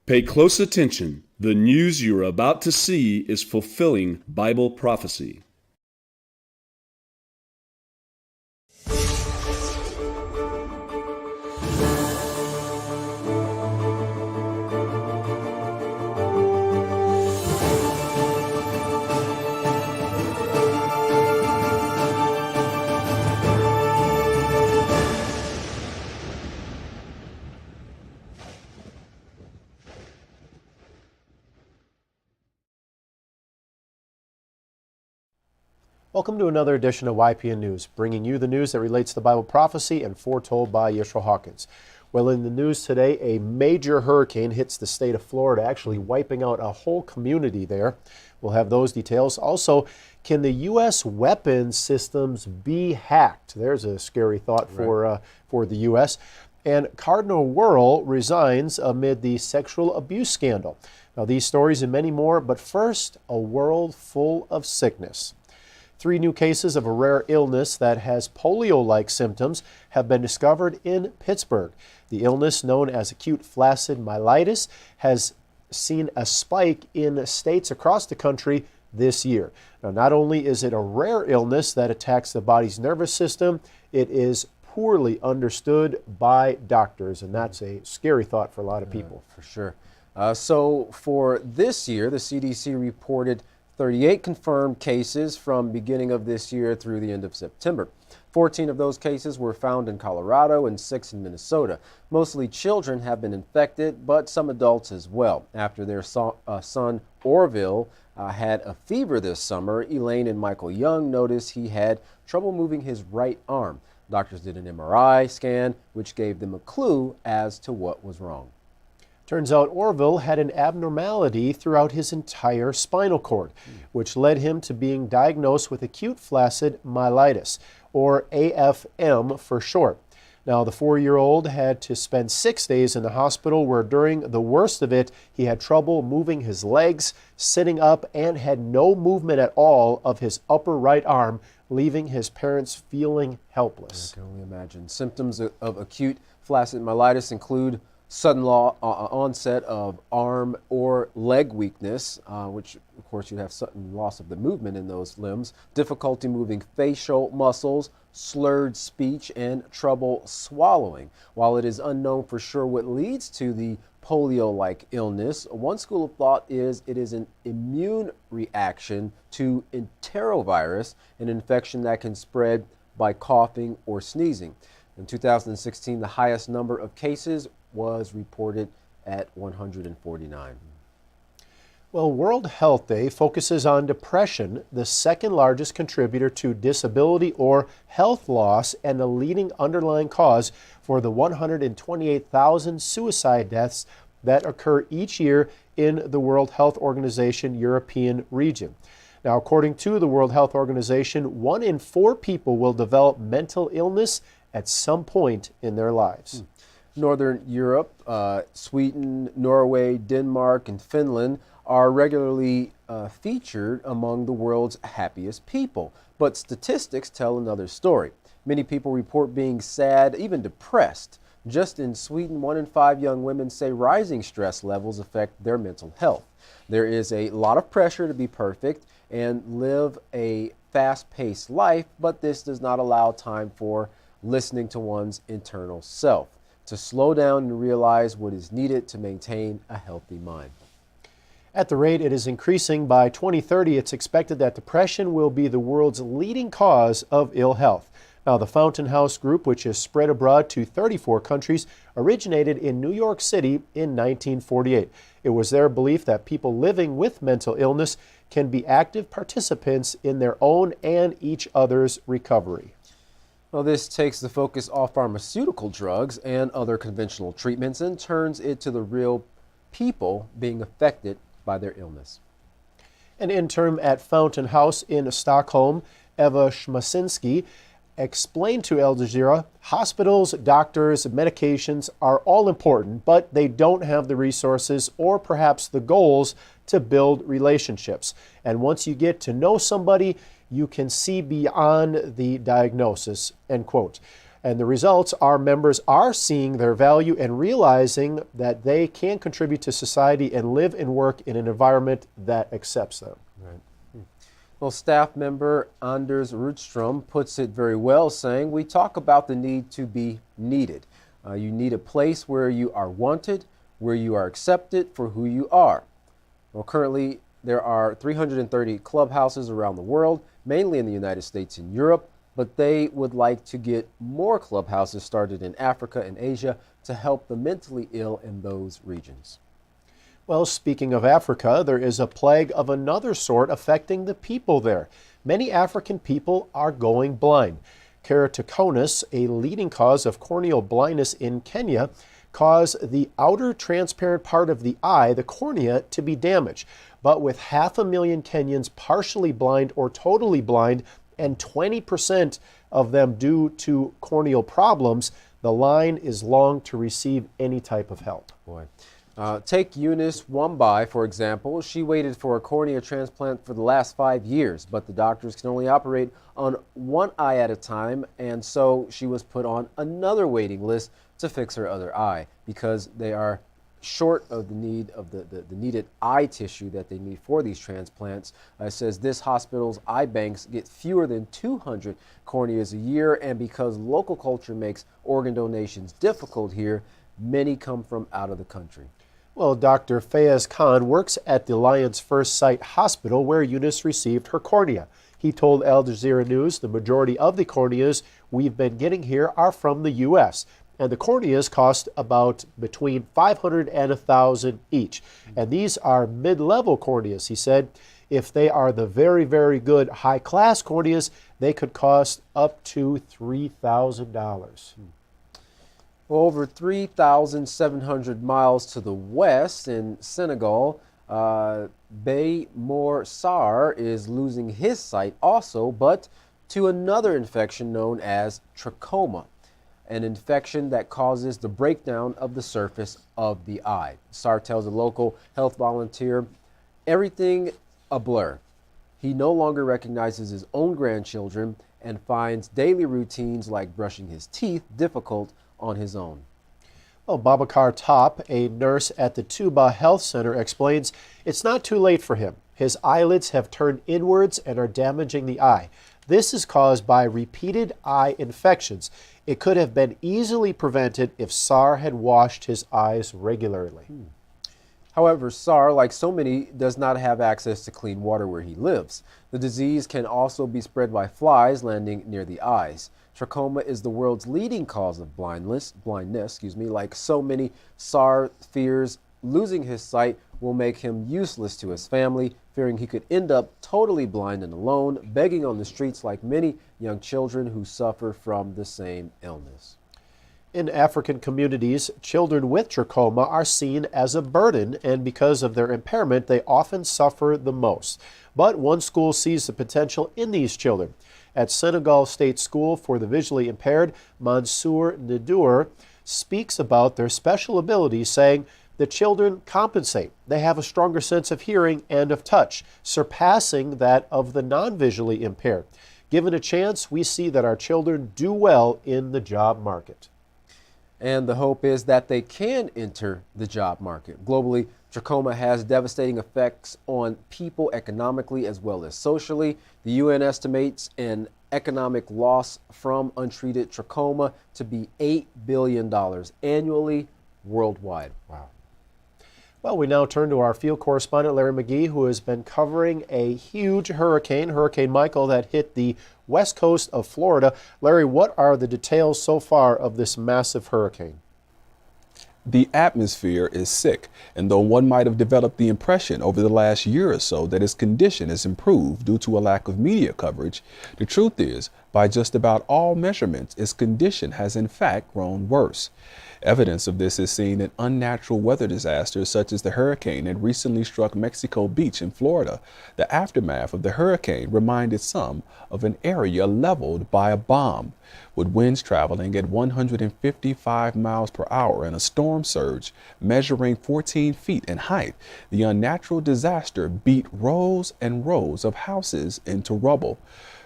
Pay close attention. The news you're about to see is fulfilling Bible prophecy. Welcome to another edition of YPN News, bringing you the news that relates to Bible prophecy and foretold by Yeshua Hawkins. Well, in the news today, a major hurricane hits the state of Florida, actually wiping out a whole community there. We'll have those details. Also, can the U.S. weapons systems be hacked? There's a scary thought for the U.S. And Cardinal Wuerl resigns amid the sexual abuse scandal. Now, these stories and many more, but first, a world full of sickness. 3 new cases of a rare illness that has polio-like symptoms have been discovered in Pittsburgh. The illness, known as acute flaccid myelitis, has seen a spike in states across the country this year. Now, not only is it a rare illness that attacks the body's nervous system, it is poorly understood by doctors, and that's a scary thought for a lot of people. For sure. So for this year, the CDC reported 38 confirmed cases from beginning of this year through the end of September. 14 of those cases were found in Colorado and 6 in Minnesota. Mostly children have been infected, but some adults as well. After their son Orville had a fever this summer, Elaine and Michael Young noticed he had trouble moving his right arm. Doctors did an MRI scan, which gave them a clue as to what was wrong. Turns out Orville had an abnormality throughout his entire spinal cord, which led him to being diagnosed with acute flaccid myelitis, or AFM for short. Now, the 4-year-old had to spend 6 days in the hospital where during the worst of it, he had trouble moving his legs, sitting up, and had no movement at all of his upper right arm, leaving his parents feeling helpless. I can only imagine. Symptoms of acute flaccid myelitis include sudden onset of arm or leg weakness, which of course you have sudden loss of the movement in those limbs, difficulty moving facial muscles, slurred speech, and trouble swallowing. While it is unknown for sure what leads to the polio-like illness, one school of thought is it is an immune reaction to enterovirus, an infection that can spread by coughing or sneezing. In 2016, the highest number of cases was reported at 149. Well, World Health Day focuses on depression, the second largest contributor to disability or health loss and the leading underlying cause for the 128,000 suicide deaths that occur each year in the World Health Organization European region. Now, according to the World Health Organization, 1 in 4 people will develop mental illness at some point in their lives. Northern Europe, Sweden, Norway, Denmark, and Finland are regularly featured among the world's happiest people. But statistics tell another story. Many people report being sad, even depressed. Just in Sweden, 1 in 5 young women say rising stress levels affect their mental health. There is a lot of pressure to be perfect and live a fast-paced life, but this does not allow time for listening to one's internal self, to slow down and realize what is needed to maintain a healthy mind. At the rate it is increasing, by 2030, it's expected that depression will be the world's leading cause of ill health. Now, the Fountain House Group, which is spread abroad to 34 countries, originated in New York City in 1948. It was their belief that people living with mental illness can be active participants in their own and each other's recovery. Well, this takes the focus off pharmaceutical drugs and other conventional treatments and turns it to the real people being affected by their illness. An intern at Fountain House in Stockholm, Eva Schmasinski, explained to Al Jazeera, hospitals, doctors, medications are all important, but they don't have the resources or perhaps the goals to build relationships. And once you get to know somebody, you can see beyond the diagnosis, end quote. And the results, our members are seeing their value and realizing that they can contribute to society and live and work in an environment that accepts them. Right. Well, staff member Anders Rudstrom puts it very well, saying, we talk about the need to be needed. You need a place where you are wanted, where you are accepted for who you are. Well, currently, there are 330 clubhouses around the world, mainly in the United States and Europe, but they would like to get more clubhouses started in Africa and Asia to help the mentally ill in those regions. Well, speaking of Africa, there is a plague of another sort affecting the people there. Many African people are going blind. Keratoconus, a leading cause of corneal blindness in Kenya, cause the outer transparent part of the eye, the cornea, to be damaged. But with 500,000 Kenyans partially blind or totally blind, and 20% of them due to corneal problems, the line is long to receive any type of help. Boy. Take Eunice Wambai, for example. She waited for a cornea transplant for the last 5 years, but the doctors can only operate on one eye at a time, and so she was put on another waiting list to fix her other eye because they are short of the need of the needed eye tissue that they need for these transplants. It says this hospital's eye banks get fewer than 200 corneas a year, and because local culture makes organ donations difficult here, many come from out of the country. Well, Dr. Fayez Khan works at the Lions First Sight Hospital where Eunice received her cornea. He told Al Jazeera News the majority of the corneas we've been getting here are from the U.S., and the corneas cost about between $500 and $1,000 each. And these are mid-level corneas, he said. If they are the very, very good high-class corneas, they could cost up to $3,000. Well, over 3,700 miles to the west in Senegal, Bay Mor Sarr is losing his sight also, but to another infection known as trachoma, an infection that causes the breakdown of the surface of the eye. Sarr tells a local health volunteer, everything a blur. He no longer recognizes his own grandchildren and finds daily routines like brushing his teeth difficult on his own. Well, Babacar Top, a nurse at the Tuba Health Center, explains it's not too late for him. His eyelids have turned inwards and are damaging the eye. This is caused by repeated eye infections. It could have been easily prevented if Sarr had washed his eyes regularly. However, Sarr, like so many, does not have access to clean water where he lives. The disease can also be spread by flies landing near the eyes. Trachoma is the world's leading cause of blindness. Like so many, Sarr fears losing his sight will make him useless to his family, fearing he could end up totally blind and alone, begging on the streets like many young children who suffer from the same illness. In African communities, children with trachoma are seen as a burden, and because of their impairment, they often suffer the most. But one school sees the potential in these children. At Senegal State School for the Visually Impaired, Mansour Nadour speaks about their special abilities, saying, the children compensate. They have a stronger sense of hearing and of touch, surpassing that of the non-visually impaired. Given a chance, we see that our children do well in the job market. And the hope is that they can enter the job market. Globally, trachoma has devastating effects on people economically as well as socially. The UN estimates an economic loss from untreated trachoma to be $8 billion annually worldwide. Wow. Well, we now turn to our field correspondent, Larry McGee, who has been covering a huge hurricane, Hurricane Michael, that hit the west coast of Florida. Larry, what are the details so far of this massive hurricane? The atmosphere is sick, and though one might have developed the impression over the last year or so that its condition has improved due to a lack of media coverage, the truth is, by just about all measurements, its condition has in fact grown worse. Evidence of this is seen in unnatural weather disasters such as the hurricane that recently struck Mexico Beach in Florida. The aftermath of the hurricane reminded some of an area leveled by a bomb. With winds traveling at 155 miles per hour and a storm surge measuring 14 feet in height, the unnatural disaster beat rows and rows of houses into rubble.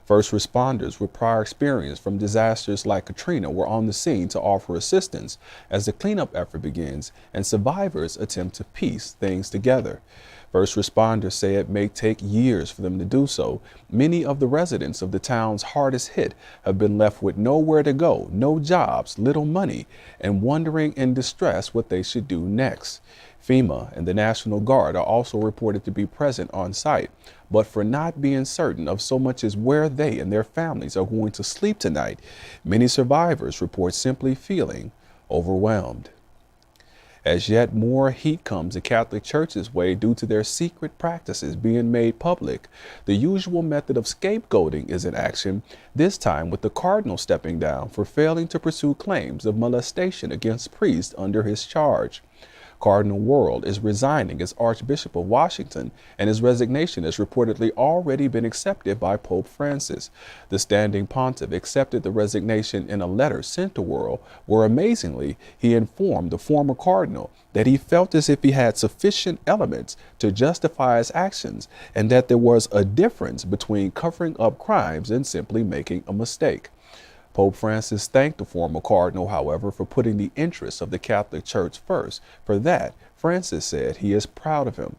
First responders with prior experience from disasters like Katrina were on the scene to offer assistance as the cleanup effort begins and survivors attempt to piece things together. First responders say it may take years for them to do so. Many of the residents of the towns hardest hit have been left with nowhere to go, no jobs, little money, and wondering in distress what they should do next. FEMA and the National Guard are also reported to be present on site, but for not being certain of so much as where they and their families are going to sleep tonight, many survivors report simply feeling overwhelmed. As yet more heat comes the Catholic Church's way due to their secret practices being made public, the usual method of scapegoating is in action, this time with the Cardinal stepping down for failing to pursue claims of molestation against priests under his charge. Cardinal Wuerl is resigning as Archbishop of Washington, and his resignation has reportedly already been accepted by Pope Francis. The standing pontiff accepted the resignation in a letter sent to Wuerl, where amazingly he informed the former cardinal that he felt as if he had sufficient elements to justify his actions, and that there was a difference between covering up crimes and simply making a mistake. Pope Francis thanked the former cardinal, however, for putting the interests of the Catholic Church first. For that, Francis said he is proud of him.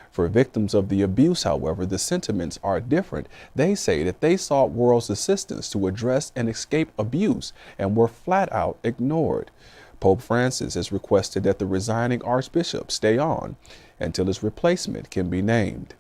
For victims of the abuse, however, the sentiments are different. They say that they sought Wuerl's assistance to address and escape abuse and were flat out ignored. Pope Francis has requested that the resigning archbishop stay on until his replacement can be named.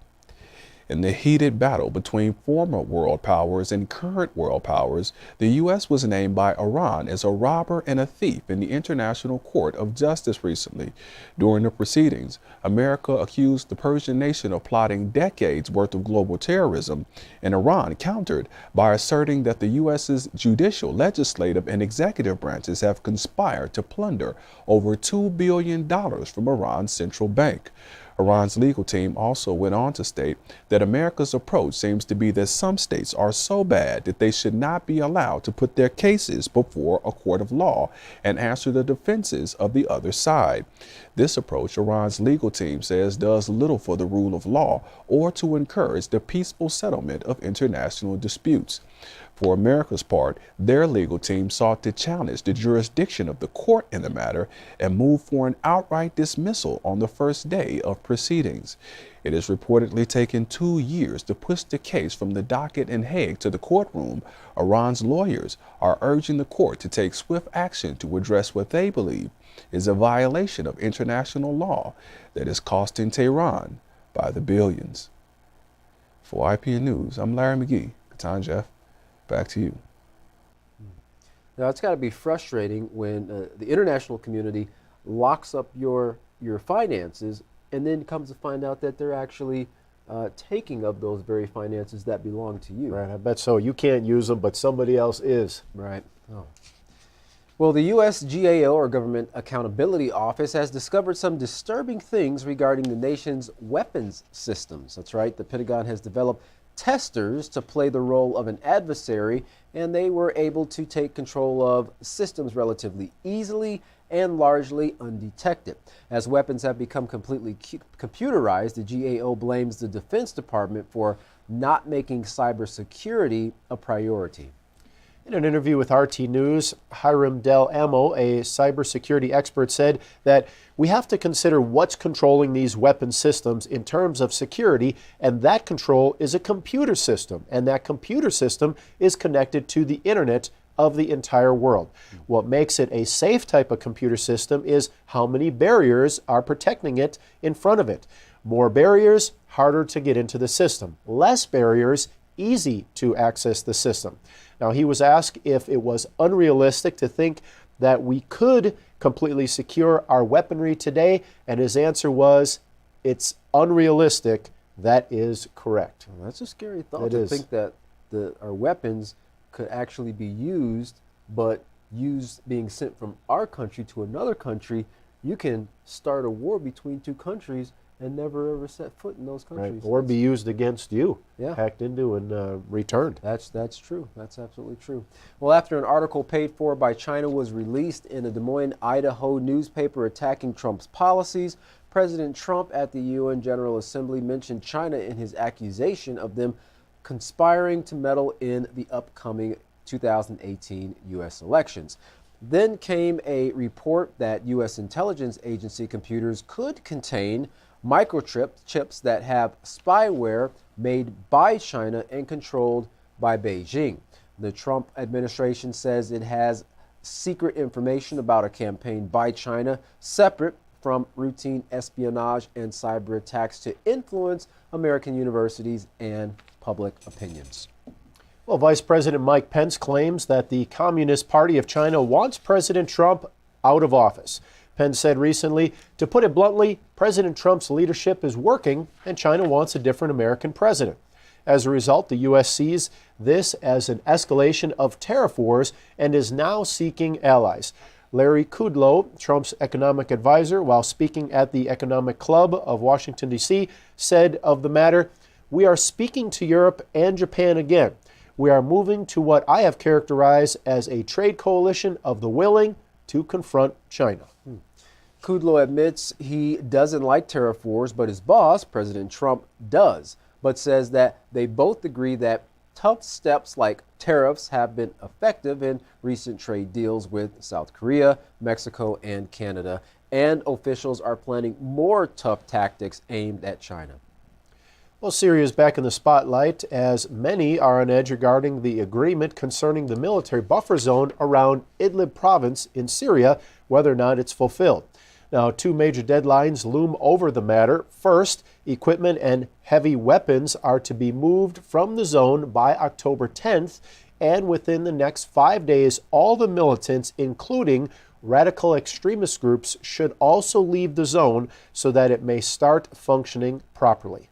In the heated battle between former world powers and current world powers, the U.S. was named by Iran as a robber and a thief in the International Court of Justice recently. During the proceedings, America accused the Persian nation of plotting decades worth of global terrorism, and Iran countered by asserting that the U.S.'s judicial, legislative, and executive branches have conspired to plunder over $2 billion from Iran's central bank. Iran's legal team also went on to state that America's approach seems to be that some states are so bad that they should not be allowed to put their cases before a court of law and answer the defenses of the other side. This approach, Iran's legal team says, does little for the rule of law or to encourage the peaceful settlement of international disputes. For America's part, their legal team sought to challenge the jurisdiction of the court in the matter and move for an outright dismissal on the first day of proceedings. It has reportedly taken 2 years to push the case from the docket in Hague to the courtroom. Iran's lawyers are urging the court to take swift action to address what they believe is a violation of international law that is costing Tehran by the billions. For YPN News, I'm Larry McGee. Katan Jeff. Back to you. Now, it's got to be frustrating when the international community locks up your finances and then comes to find out that they're actually taking of those very finances that belong to you. Right, I bet so. You can't use them, but somebody else is. Right. Oh. Well, the USGAO, or Government Accountability Office, has discovered some disturbing things regarding the nation's weapons systems. That's right. The Pentagon has developed testers to play the role of an adversary, and they were able to take control of systems relatively easily and largely undetected. As weapons have become completely computerized, the GAO blames the Defense Department for not making cybersecurity a priority. In an interview with RT News, Hiram Del Amo, a cybersecurity expert, said that we have to consider what's controlling these weapon systems in terms of security, and that control is a computer system, and that computer system is connected to the internet of the entire world. What makes it a safe type of computer system is how many barriers are protecting it in front of it. More barriers, harder to get into the system. Less barriers, easy to access the system. Now, he was asked if it was unrealistic to think that we could completely secure our weaponry today, and his answer was, it's unrealistic. That is correct. Well, that's a scary thought to think that our weapons could actually be used, but being sent from our country to another country. You can start a war between two countries and never ever set foot in those countries. Right. Or be used against you, yeah, hacked into and returned. That's true. That's absolutely true. Well, after an article paid for by China was released in a Des Moines, Idaho newspaper attacking Trump's policies, President Trump at the UN General Assembly mentioned China in his accusation of them conspiring to meddle in the upcoming 2018 U.S. elections. Then came a report that U.S. intelligence agency computers could contain microchips that have spyware made by China and controlled by Beijing. The Trump administration says it has secret information about a campaign by China separate from routine espionage and cyber attacks to influence American universities and public opinions. Well, Vice President Mike Pence claims that the Communist Party of China wants President Trump out of office. Pence said recently, to put it bluntly, President Trump's leadership is working and China wants a different American president. As a result, the U.S. sees this as an escalation of tariff wars and is now seeking allies. Larry Kudlow, Trump's economic advisor, while speaking at the Economic Club of Washington, D.C., said of the matter, "We are speaking to Europe and Japan again. We are moving to what I have characterized as a trade coalition of the willing to confront China." Kudlow admits he doesn't like tariff wars, but his boss, President Trump, does, but says that they both agree that tough steps like tariffs have been effective in recent trade deals with South Korea, Mexico, and Canada, and officials are planning more tough tactics aimed at China. Well, Syria is back in the spotlight as many are on edge regarding the agreement concerning the military buffer zone around Idlib province in Syria, whether or not it's fulfilled. Now, two major deadlines loom over the matter. First, equipment and heavy weapons are to be moved from the zone by October 10th, and within the next 5 days, all the militants, including radical extremist groups, should also leave the zone so that it may start functioning properly.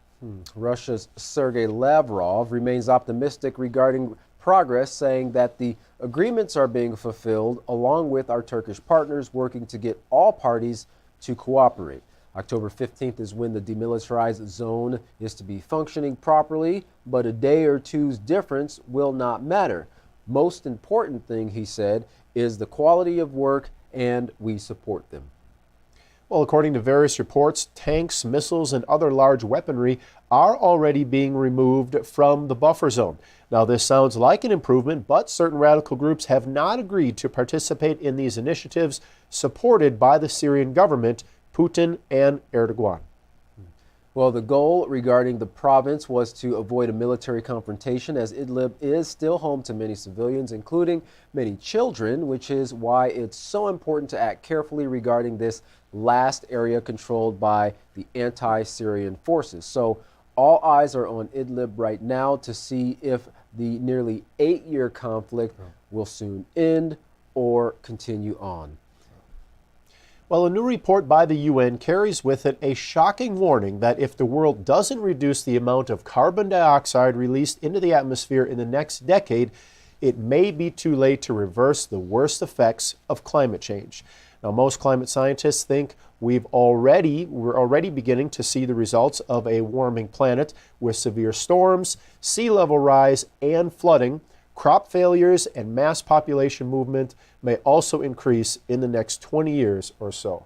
Russia's Sergei Lavrov remains optimistic regarding progress, saying that the agreements are being fulfilled along with our Turkish partners working to get all parties to cooperate. October 15th is when the demilitarized zone is to be functioning properly, but a day or two's difference will not matter. Most important thing, he said, is the quality of work, and we support them. Well, according to various reports, tanks, missiles, and other large weaponry are already being removed from the buffer zone. Now, this sounds like an improvement, but certain radical groups have not agreed to participate in these initiatives supported by the Syrian government, Putin and Erdogan. Well, the goal regarding the province was to avoid a military confrontation, as Idlib is still home to many civilians, including many children, which is why it's so important to act carefully regarding this last area controlled by the anti-Syrian forces. So all eyes are on Idlib right now to see if the nearly 8-year conflict will soon end or continue on. Well, a new report by the UN carries with it a shocking warning that if the world doesn't reduce the amount of carbon dioxide released into the atmosphere in the next decade, it may be too late to reverse the worst effects of climate change. Now, most climate scientists think we're already beginning to see the results of a warming planet with severe storms, sea level rise, and flooding. Crop failures and mass population movement may also increase in the next 20 years or so.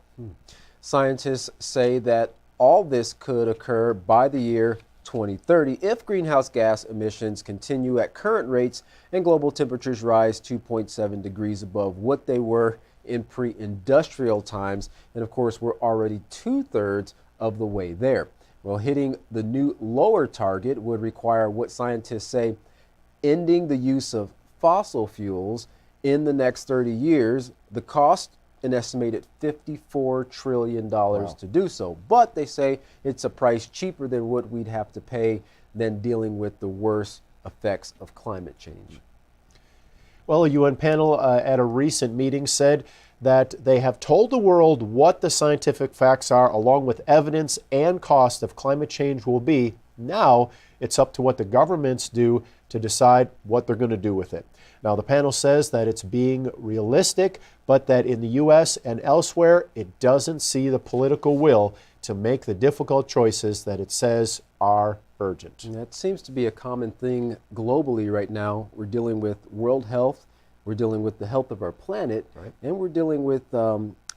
Scientists say that all this could occur by the year 2030 if greenhouse gas emissions continue at current rates and global temperatures rise 2.7 degrees above what they were in pre-industrial times. And of course, we're already 2/3 of the way there. Well, hitting the new lower target would require what scientists say ending the use of fossil fuels in the next 30 years. The cost, an estimated $54 trillion to do so. But they say it's a price cheaper than what we'd have to pay than dealing with the worst effects of climate change. Well, a UN panel at a recent meeting said that they have told the world what the scientific facts are, along with evidence and cost of climate change will be. Now it's up to what the governments do to decide what they're going to do with it. Now, the panel says that it's being realistic, but that in the U.S. and elsewhere, it doesn't see the political will to make the difficult choices that it says are urgent. And that seems to be a common thing globally right now. We're dealing with world health, we're dealing with the health of our planet, and we're dealing with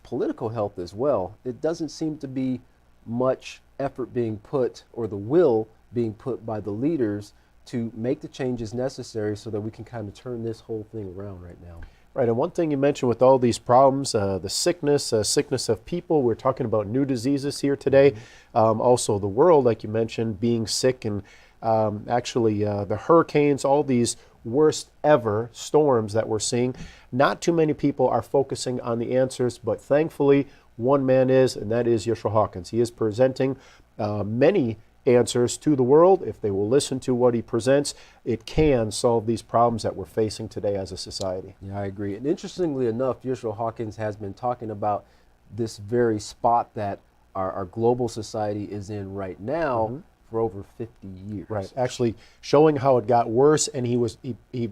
political health as well. It doesn't seem to be much effort being put, or the will being put by the leaders to make the changes necessary so that we can kind of turn this whole thing around right now. Right, and one thing you mentioned with all these problems, the sickness of people, we're talking about new diseases here today. Also the world, like you mentioned, being sick, and actually the hurricanes, all these worst ever storms that we're seeing. Not too many people are focusing on the answers, but thankfully one man is, and that is Yeshua Hawkins. He is presenting many answers to the world. If they will listen to what he presents, it can solve these problems that we're facing today as a society. Yeah, I agree. And interestingly enough, Yeshua Hawkins has been talking about this very spot that our global society is in right now for over 50 years. Right, actually showing how it got worse, and he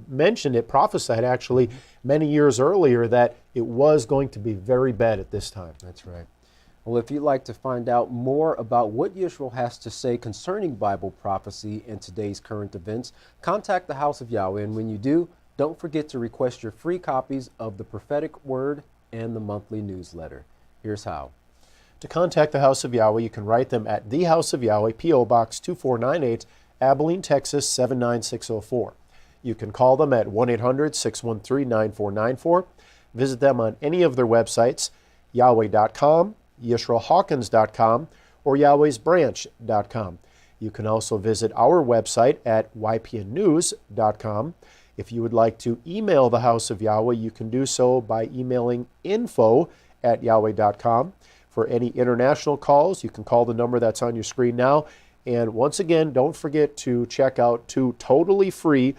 mentioned it, prophesied actually many years earlier that it was going to be very bad at this time. That's right. Well, if you'd like to find out more about what Yeshua has to say concerning Bible prophecy and today's current events, contact the House of Yahweh. And when you do, don't forget to request your free copies of the Prophetic Word and the monthly newsletter. Here's how. To contact the House of Yahweh, you can write them at the House of Yahweh, P.O. Box 2498, Abilene, Texas 79604. You can call them at 1-800-613-9494. Visit them on any of their websites, Yahweh.com, YeshuaHawkins.com, or Yahweh'sBranch.com. You can also visit our website at YPNnews.com. If you would like to email the House of Yahweh, you can do so by emailing info@Yahweh.com. For any international calls, you can call the number that's on your screen now. And once again, don't forget to check out 2 totally free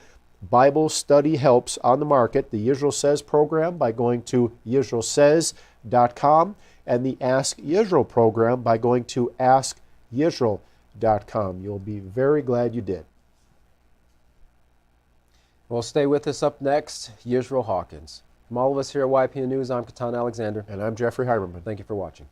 Bible study helps on the market, the Yisrael Says program by going to YisraelSays.com, and the Ask Yisrael program by going to AskYisrael.com. You'll be very glad you did. Well, stay with us. Up next, Yeshua Hawkins. From all of us here at YPN News, I'm Katan Alexander. And I'm Jeffrey Heimerman. Thank you for watching.